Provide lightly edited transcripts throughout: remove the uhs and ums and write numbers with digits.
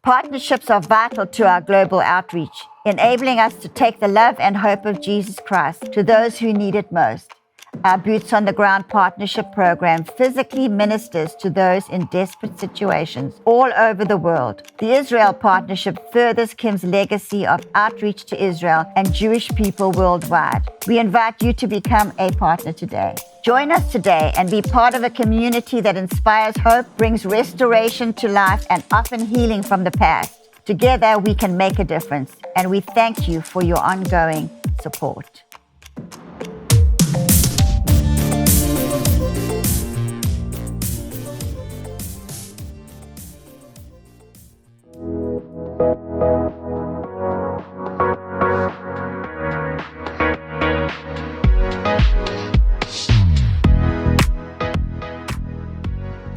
Partnerships are vital to our global outreach, enabling us to take the love and hope of Jesus Christ to those who need it most. Our Boots on the Ground Partnership Program physically ministers to those in desperate situations all over the world. The Israel Partnership furthers Kim's legacy of outreach to Israel and Jewish people worldwide. We invite you to become a partner today. Join us today and be part of a community that inspires hope, brings restoration to life, and often healing from the past. Together, we can make a difference, and we thank you for your ongoing support.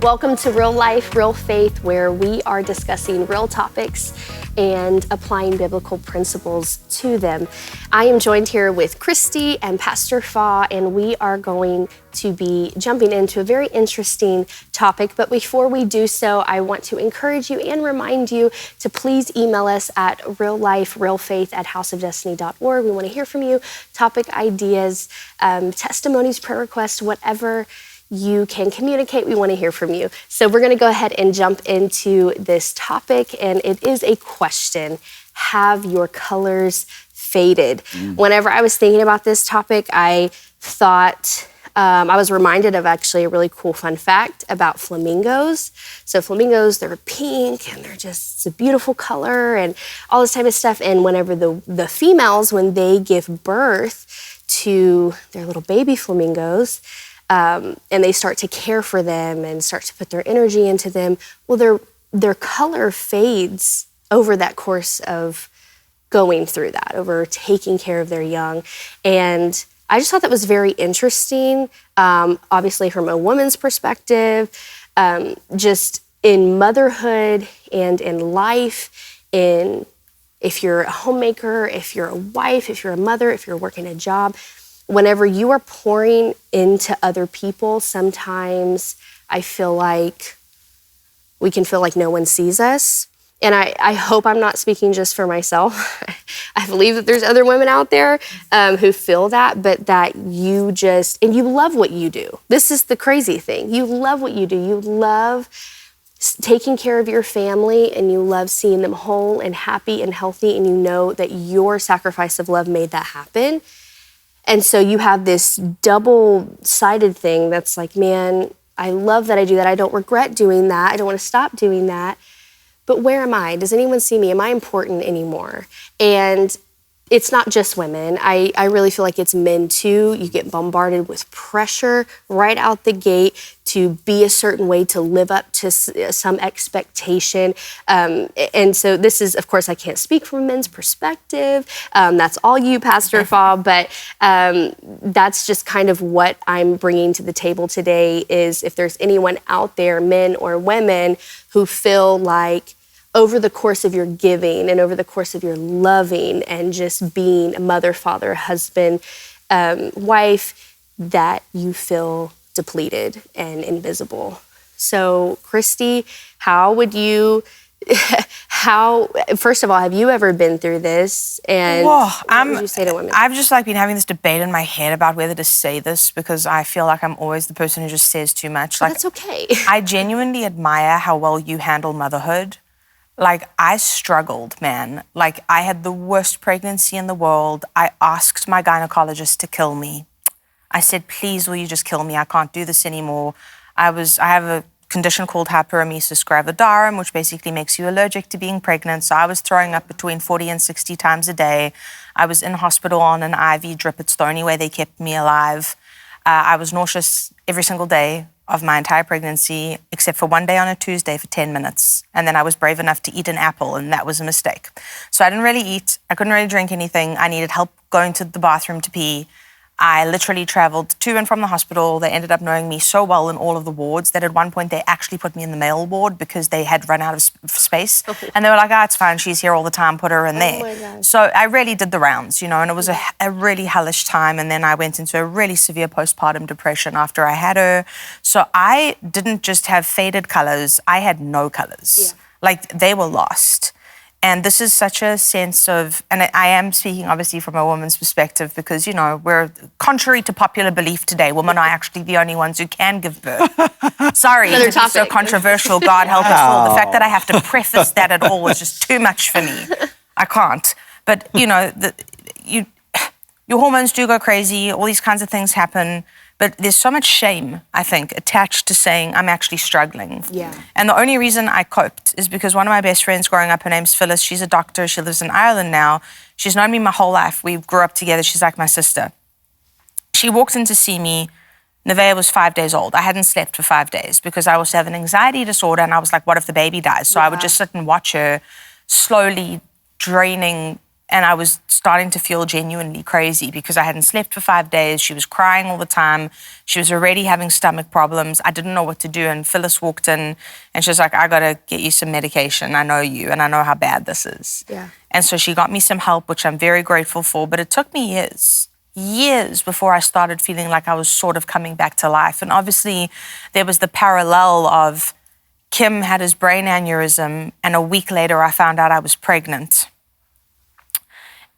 Welcome to Real Life, Real Faith, where we are discussing real topics and applying biblical principles to them. I am joined here with Christy and Pastor Fa, and we are going to be jumping into a very interesting topic. But before we do so, I want to encourage you and remind you to please email us at realliferealfaith@houseofdestiny.org. We want to hear from you, topic ideas, testimonies, prayer requests, whatever you can communicate. We want to hear from you. So we're going to go ahead and jump into this topic, and it is a question. Have your colors faded? Whenever I was thinking about this topic, I thought, I was reminded of actually a really cool fun fact about flamingos. So flamingos, they're pink and they're just, it's a beautiful color and all this type of stuff. And whenever the females, when they give birth to their little baby flamingos, and they start to care for them and start to put their energy into them, well, their color fades over that course of going through that, over taking care of their young. And I just thought that was very interesting, obviously from a woman's perspective, just in motherhood and in life, if you're a homemaker, if you're a wife, if you're a mother, if you're working a job. Whenever you are pouring into other people, sometimes I feel like we can feel like no one sees us. And I hope I'm not speaking just for myself. I believe that there's other women out there who feel that, but that you and you love what you do. This is the crazy thing. You love what you do. You love taking care of your family, and you love seeing them whole and happy and healthy, and you know that your sacrifice of love made that happen. And so you have this double-sided thing that's like, man, I love that I do that. I don't regret doing that. I don't want to stop doing that. But where am I? Does anyone see me? Am I important anymore? And it's not just women. I really feel like it's men too. You get bombarded with pressure right out the gate to be a certain way, to live up to some expectation. And so this is, of course, I can't speak from a men's perspective. That's all you, Pastor Fa, but that's just kind of what I'm bringing to the table today is if there's anyone out there, men or women, who feel like over the course of your giving and over the course of your loving and just being a mother, father, husband, wife, that you feel depleted and invisible. So, Christy, first of all, have you ever been through this? And what would you say to women? I've just been having this debate in my head about whether to say this because I feel like I'm always the person who just says too much. That's okay. I genuinely admire how well you handle motherhood. I struggled, man. I had the worst pregnancy in the world. I asked my gynecologist to kill me. I said, please, will you just kill me? I can't do this anymore. I have a condition called hyperemesis gravidarum, which basically makes you allergic to being pregnant. So I was throwing up between 40 and 60 times a day. I was in hospital on an IV drip. It's the only way they kept me alive. I was nauseous every single day of my entire pregnancy, except for one day on a Tuesday for 10 minutes. And then I was brave enough to eat an apple, and that was a mistake. So I didn't really eat. I couldn't really drink anything. I needed help going to the bathroom to pee. I literally traveled to and from the hospital. They ended up knowing me so well in all of the wards that at one point they actually put me in the male ward because they had run out of space. Oh. And they were like, it's fine, she's here all the time, put her in there. My God. So I really did the rounds, and it was a really hellish time. And then I went into a really severe postpartum depression after I had her. So I didn't just have faded colors, I had no colors. Yeah. They were lost. And this is such a sense of, and I am speaking obviously from a woman's perspective because, you know, we're contrary to popular belief today. Women are actually the only ones who can give birth. Sorry, it's so controversial. God help us all. The fact that I have to preface that at all is just too much for me. I can't. But, you know, your hormones do go crazy. All these kinds of things happen. But there's so much shame, I think, attached to saying I'm actually struggling. Yeah. And the only reason I coped is because one of my best friends growing up, her name's Phyllis. She's a doctor. She lives in Ireland now. She's known me my whole life. We grew up together. She's like my sister. She walked in to see me. Nevaeh was 5 days old. I hadn't slept for 5 days because I also have an anxiety disorder. And I was like, what if the baby dies? So I would just sit and watch her slowly draining. And I was starting to feel genuinely crazy because I hadn't slept for 5 days. She was crying all the time. She was already having stomach problems. I didn't know what to do. And Phyllis walked in and she was like, I got to get you some medication. I know you and I know how bad this is. Yeah. And so she got me some help, which I'm very grateful for. But it took me years before I started feeling like I was sort of coming back to life. And obviously there was the parallel of Kim had his brain aneurysm and a week later I found out I was pregnant.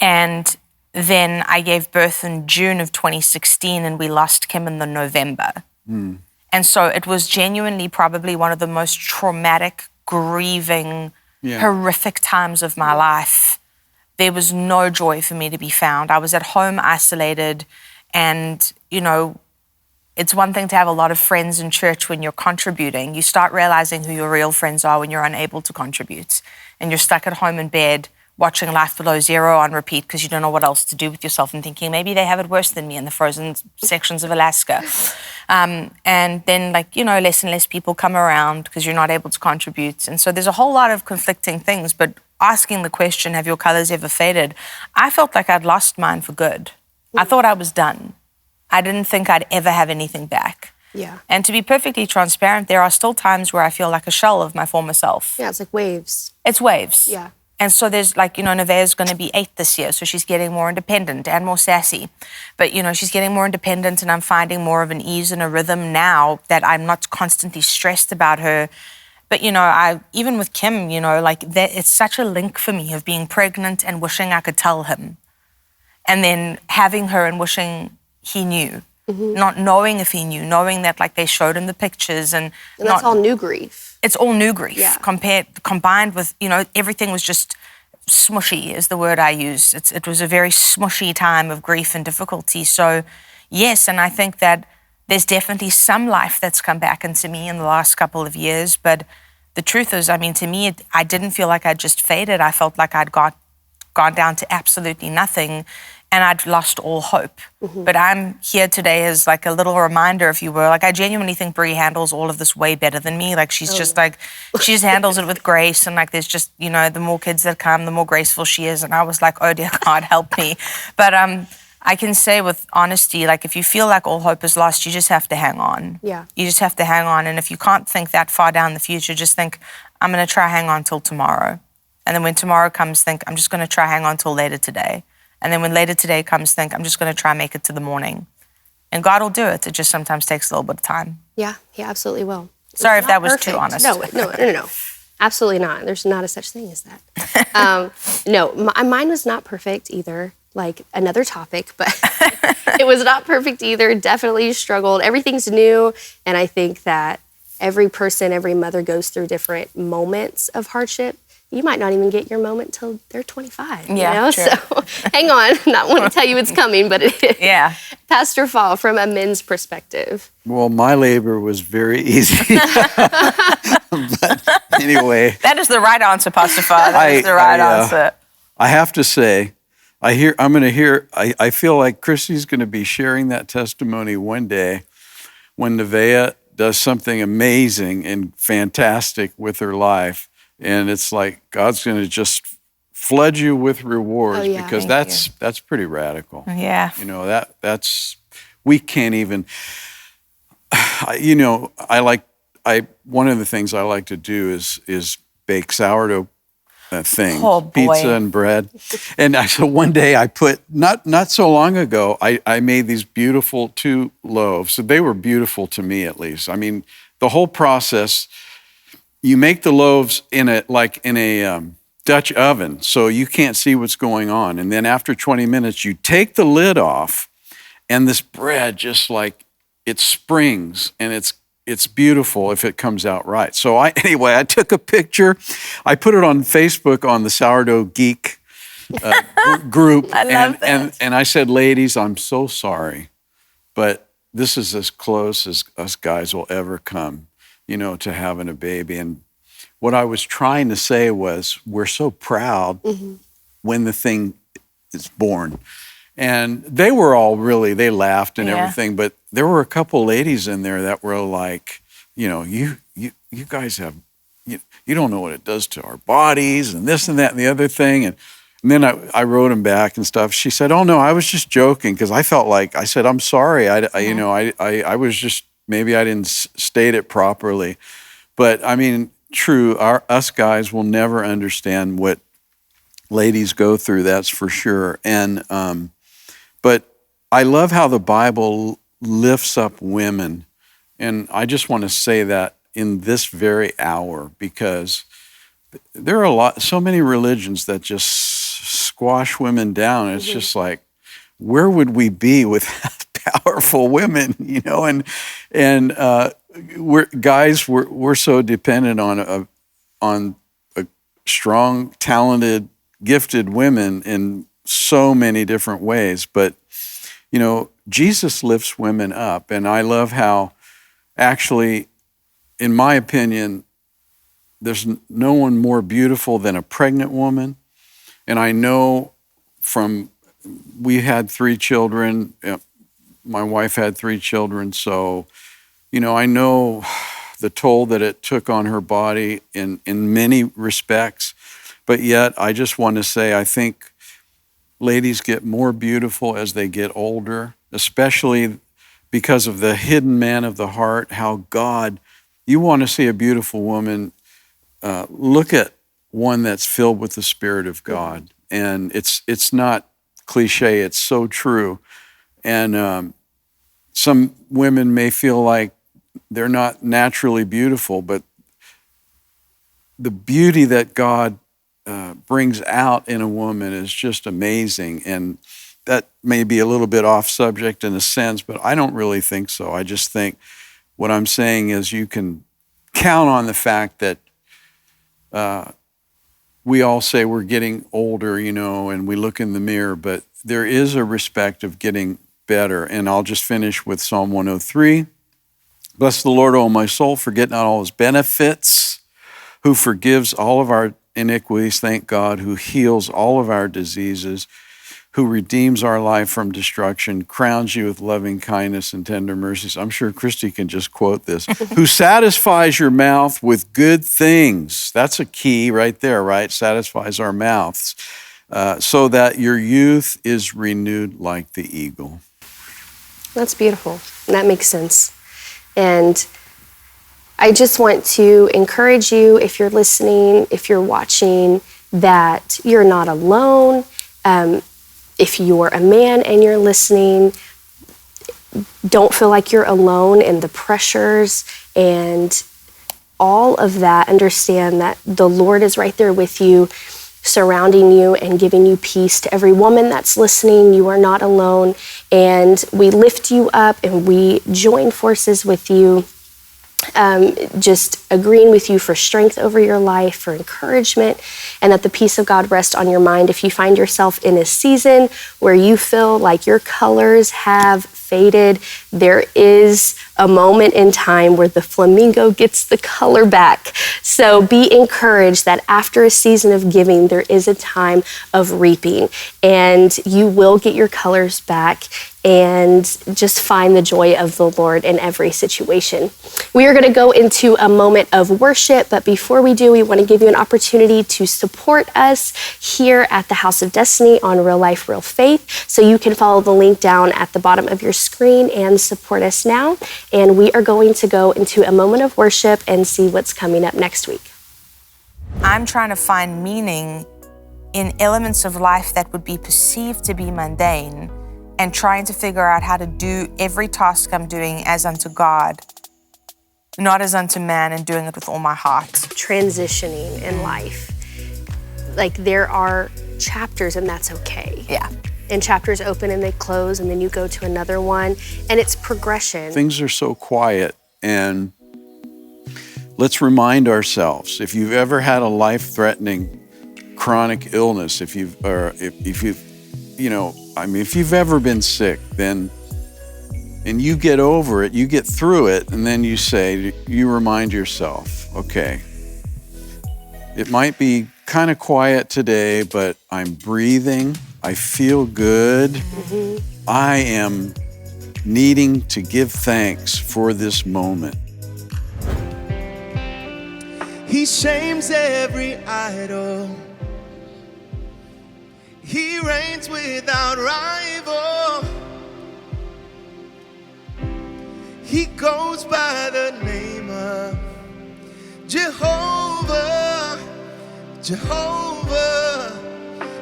And then I gave birth in June of 2016 and we lost Kim in the November. Mm. And so it was genuinely probably one of the most traumatic, grieving, horrific times of my life. There was no joy for me to be found. I was at home isolated and, you know, it's one thing to have a lot of friends in church when you're contributing. You start realizing who your real friends are when you're unable to contribute and you're stuck at home in bed watching Life Below Zero on repeat because you don't know what else to do with yourself and thinking maybe they have it worse than me in the frozen sections of Alaska. And then, like, you know, less and less people come around because you're not able to contribute. And so there's a whole lot of conflicting things, but asking the question, have your colors ever faded? I felt like I'd lost mine for good. I thought I was done. I didn't think I'd ever have anything back. Yeah. And to be perfectly transparent, there are still times where I feel like a shell of my former self. Yeah, it's like waves. It's waves. Yeah. And so there's like, you know, Nevaeh's going to be 8 this year, so she's getting more independent and more sassy. But, you know, she's getting more independent and I'm finding more of an ease and a rhythm now that I'm not constantly stressed about her. But, you know, even with Kim, you know, like that, it's such a link for me of being pregnant and wishing I could tell him. And then having her and wishing he knew. Mm-hmm. Not knowing if he knew, knowing that like they showed him the pictures and that's all new grief. It's all new grief combined with, you know, everything was just smushy is the word I use. It was a very smushy time of grief and difficulty. So yes, and I think that there's definitely some life that's come back into me in the last couple of years. But the truth is, I mean, to me, I didn't feel like I'd just faded. I felt like I'd gone down to absolutely nothing and I'd lost all hope. Mm-hmm. But I'm here today as like a little reminder, if you will. Like I genuinely think Brie handles all of this way better than me. Like she's just like, she just handles it with grace. And like there's just, you know, the more kids that come, the more graceful she is. And I was like, oh dear God, help me. But I can say with honesty, like if you feel like all hope is lost, you just have to hang on. Yeah. You just have to hang on. And if you can't think that far down the future, just think, I'm going to try hang on till tomorrow. And then when tomorrow comes, think, I'm just going to try hang on till later today. And then when later today comes, think, I'm just going to try make it to the morning. And God will do it. It just sometimes takes a little bit of time. Yeah, he absolutely will. Sorry if that was too honest. No. Absolutely not. There's not a such thing as that. Mine was not perfect either. Like another topic, but it was not perfect either. Definitely struggled. Everything's new. And I think that every person, every mother goes through different moments of hardship. You might not even get your moment till they're 25. Yeah, you know? true. So hang on. Not want to tell you it's coming, but it is. Yeah. Pastor Fall, from a men's perspective. Well, my labor was very easy. But anyway. That is the right answer, Pastor Fall. That is the right answer. I have to say, I feel like Christy's going to be sharing that testimony one day when Nevaeh does something amazing and fantastic with her life. And it's like God's going to just flood you with rewards because that's pretty radical. Yeah. You know, that's we can't even, you know, one of the things I like to do is bake sourdough things, pizza and bread. And so one day I put, not so long ago, I made these beautiful 2 loaves. So they were beautiful to me at least. I mean, the whole process, you make the loaves in a Dutch oven, so you can't see what's going on. And then after 20 minutes, you take the lid off, and this bread just like, it springs, and it's beautiful if it comes out right. So anyway, I took a picture. I put it on Facebook on the Sourdough Geek group. I love and I said, ladies, I'm so sorry, but this is as close as us guys will ever come, to having a baby. And what I was trying to say was, we're so proud when the thing is born. And they were all they laughed and everything, but there were a couple ladies in there that were like, you guys have, you don't know what it does to our bodies and this and that and the other thing. And then I wrote them back and stuff. She said, oh no, I was just joking, because I felt like, I said, I'm sorry. I was just, maybe I didn't state it properly. But I mean, true, us guys will never understand what ladies go through, that's for sure. And, but I love how the Bible lifts up women. And I just want to say that in this very hour, because there are so many religions that just squash women down. It's just like, where would we be without powerful women, And we're so dependent on a strong, talented, gifted women in so many different ways. But, Jesus lifts women up. And I love how, actually, in my opinion, there's no one more beautiful than a pregnant woman. And I know we had 3 children. My wife had 3 children. So, I know the toll that it took on her body in many respects. But yet, I just want to say, I think ladies get more beautiful as they get older, especially because of the hidden man of the heart, how God, you want to see a beautiful woman, look at one that's filled with the Spirit of God. And it's not cliche, it's so true. And some women may feel like they're not naturally beautiful, but the beauty that God brings out in a woman is just amazing. And that may be a little bit off subject in a sense, but I don't really think so. I just think what I'm saying is, you can count on the fact that we all say we're getting older, and we look in the mirror, but there is a respect of getting better. And I'll just finish with Psalm 103. Bless the Lord, O my soul, forget not all his benefits, who forgives all of our iniquities, thank God, who heals all of our diseases, who redeems our life from destruction, crowns you with loving kindness and tender mercies. I'm sure Christy can just quote this. Who satisfies your mouth with good things. That's a key right there, right? Satisfies our mouths, so that your youth is renewed like the eagle. That's beautiful. That makes sense. And I just want to encourage you, if you're listening, if you're watching, that you're not alone. If you're a man and you're listening, don't feel like you're alone in the pressures and all of that. Understand that the Lord is right there with you, surrounding you and giving you peace. To every woman that's listening, you are not alone. And we lift you up and we join forces with you, just agreeing with you for strength over your life, for encouragement, and that the peace of God rest on your mind. If you find yourself in a season where you feel like your colors have faded, there is a moment in time where the flamingo gets the color back. So be encouraged that after a season of giving, there is a time of reaping, and you will get your colors back, and just find the joy of the Lord in every situation. We are going to go into a moment of worship, but before we do, we want to give you an opportunity to support us here at the House of Destiny on Real Life, Real Faith. So you can follow the link down at the bottom of your screen and support us now. And we are going to go into a moment of worship and see what's coming up next week. I'm trying to find meaning in elements of life that would be perceived to be mundane, and trying to figure out how to do every task I'm doing as unto God, not as unto man, and doing it with all my heart. Transitioning in life. like there are chapters and that's okay. Yeah. And chapters open and they close and then you go to another one and it's progression. Things are so quiet, and let's remind ourselves, if you've ever had a life-threatening chronic illness, if you've ever been sick, then, and you get over it, you get through it, and then you remind yourself, okay, it might be kind of quiet today, but I'm breathing, I feel good, I am needing to give thanks for this moment. He shames every idol. He reigns without rival. He goes by the name of Jehovah, Jehovah.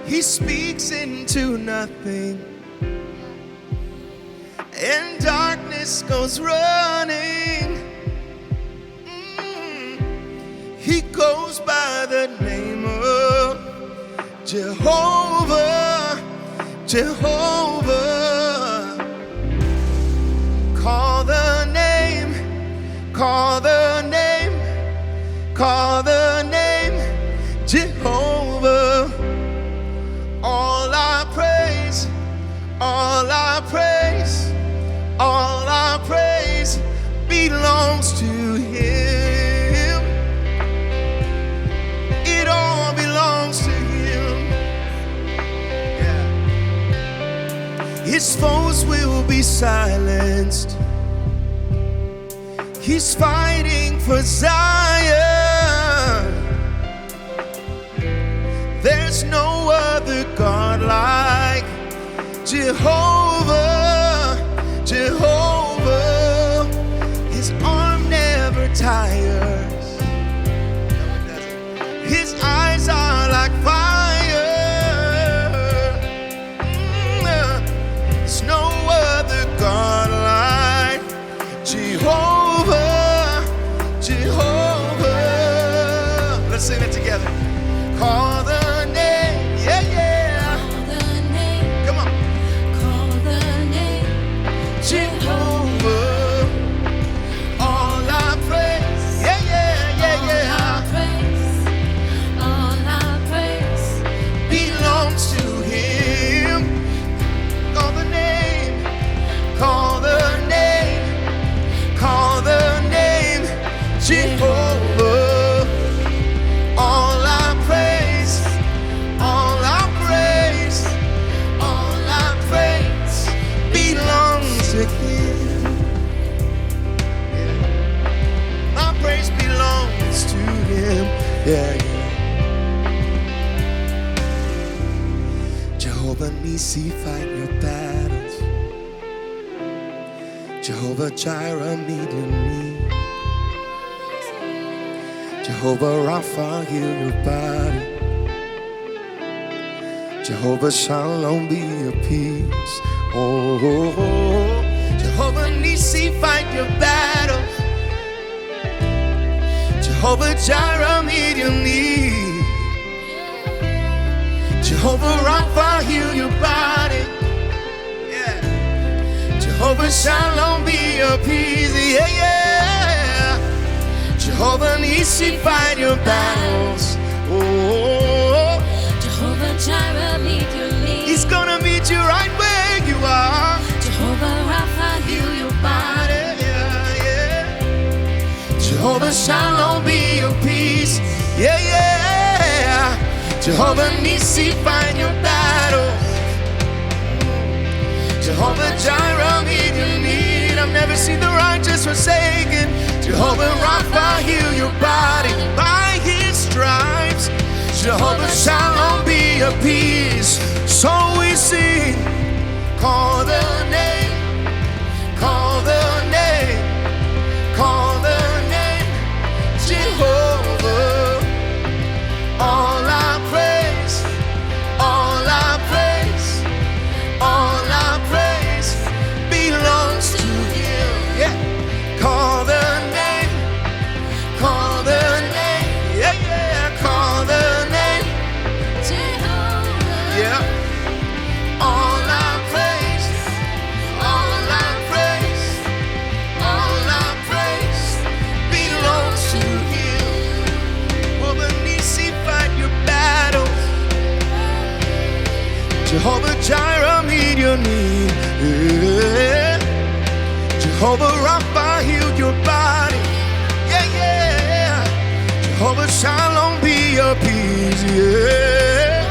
He speaks into nothing, and darkness goes running. He goes by the name of Jehovah, Jehovah. Call the name, call the name, call the name, Jehovah. All our praise, all our praise, all our praise belongs to Him. It all belongs to Him. Yeah. His foes will be silenced. He's fighting for Zion. There's no other God like Jehovah, Jehovah. His arm never tires. No, it doesn't. His eyes are like fire. There's no other God like Jehovah, Jehovah. Let's sing it together. Call the name, yeah, yeah. Call the name. Come on. Call the name. Jehovah. All our praise, yeah, yeah, yeah, yeah. All our praise Belongs to Him. Call the name, call the name, call the name, Jehovah. All our praise, all our praise, all our praise belongs to Him. Yeah. My praise belongs to Him. Yeah, yeah. Jehovah Nissi, fight your battles. Jehovah Jireh, meet your need. Jehovah Rapha, heal your body. Jehovah Shalom, be your peace. Oh, oh, oh. Jehovah Nissi, fight your battles. Jehovah Jireh, meet your need. Jehovah Rapha, heal your body. Yeah. Jehovah Shalom, be your peace. Yeah, yeah. Jehovah Nissi, fight your battles. Oh, Jehovah Jireh, meet your need. He's gonna meet you right where you are. Jehovah Rapha, heal your body. Yeah, yeah. Jehovah Shalom, be your peace. Yeah, yeah. Jehovah Nissi, fight your battles. Jehovah Jireh, meet your need. I've never seen the righteous forsaken. Jehovah Rapha, heal your body by His stripes. Jehovah Shalom, be your peace. So we sing, call the name, call the name, call the name, Jehovah. All our praise, all our praise, all our praise belongs to Him. Yeah. Call the name, call the name, yeah, yeah, call the name, Jireh, meet your need. Yeah. Jehovah Rapha, heal your body. Yeah, yeah. Jehovah Shalom, be your peace. Yeah.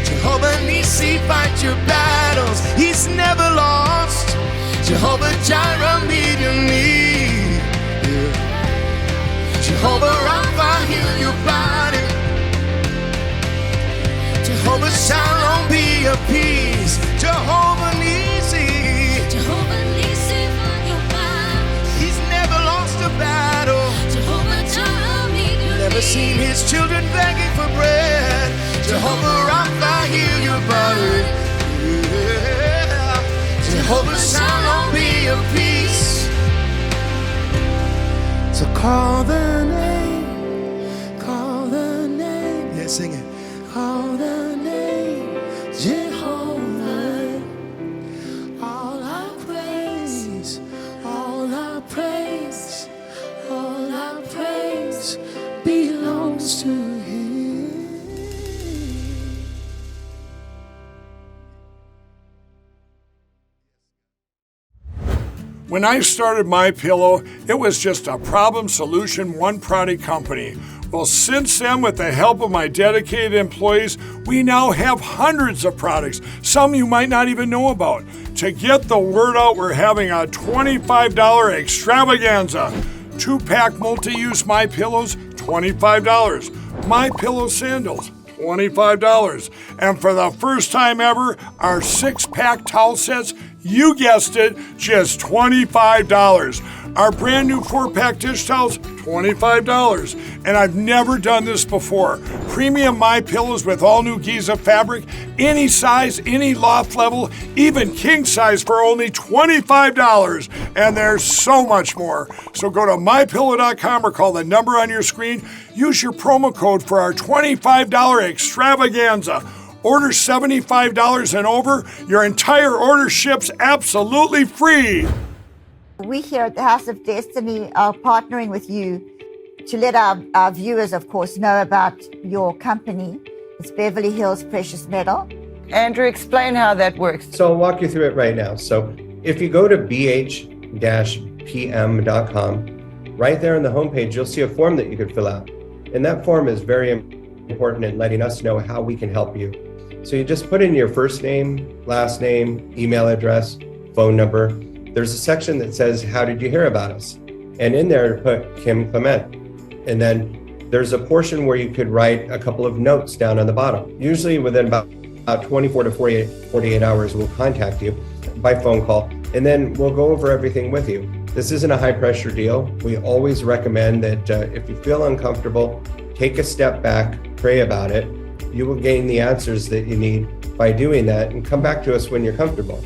Jehovah Nissi, fight your battles. He's never lost. Jehovah Jireh, meet your need. Yeah. Jehovah Rapha, heal your body. Jehovah Shalom, be your peace. Jehovah Nissi. Jehovah Nissi, fight your battle. He's never lost a battle. Jehovah Jireh, meet your Never seen his children begging for bread. Jehovah Rapha, heal your body. Yeah. Jehovah Shalom, be your peace. So call the name, call the name. Yeah, sing it. Call the name, Jehovah. All our praise, all our praise, all our praise belongs to him. When I started My Pillow, it was just a problem solution one product company. Well, since then, with the help of my dedicated employees, we now have hundreds of products, some you might not even know about. To get the word out, we're having a $25 extravaganza. 2-pack multi-use My Pillows, $25. My Pillow sandals, $25. And for the first time ever, our 6-pack towel sets, you guessed it, just $25. Our brand new 4-pack dish towels, $25. And I've never done this before. Premium My Pillows with all new Giza fabric, any size, any loft level, even king size for only $25. And there's so much more. So go to mypillow.com or call the number on your screen. Use your promo code for our $25 extravaganza. Order $75 and over, your entire order ships absolutely free. We here at the House of Destiny are partnering with you to let our viewers, of course, know about your company. It's Beverly Hills Precious Metal. Andrew, explain how that works. So I'll walk you through it right now. So if you go to bh-pm.com, right there on the homepage, you'll see a form that you could fill out. And that form is very important in letting us know how we can help you. So you just put in your first name, last name, email address, phone number. There's a section that says, how did you hear about us? And in there, put Kim Clement. And then there's a portion where you could write a couple of notes down on the bottom. Usually within about 24 to 48 hours, we'll contact you by phone call, and then we'll go over everything with you. This isn't a high pressure deal. We always recommend that if you feel uncomfortable, take a step back, pray about it. You will gain the answers that you need by doing that, and come back to us when you're comfortable.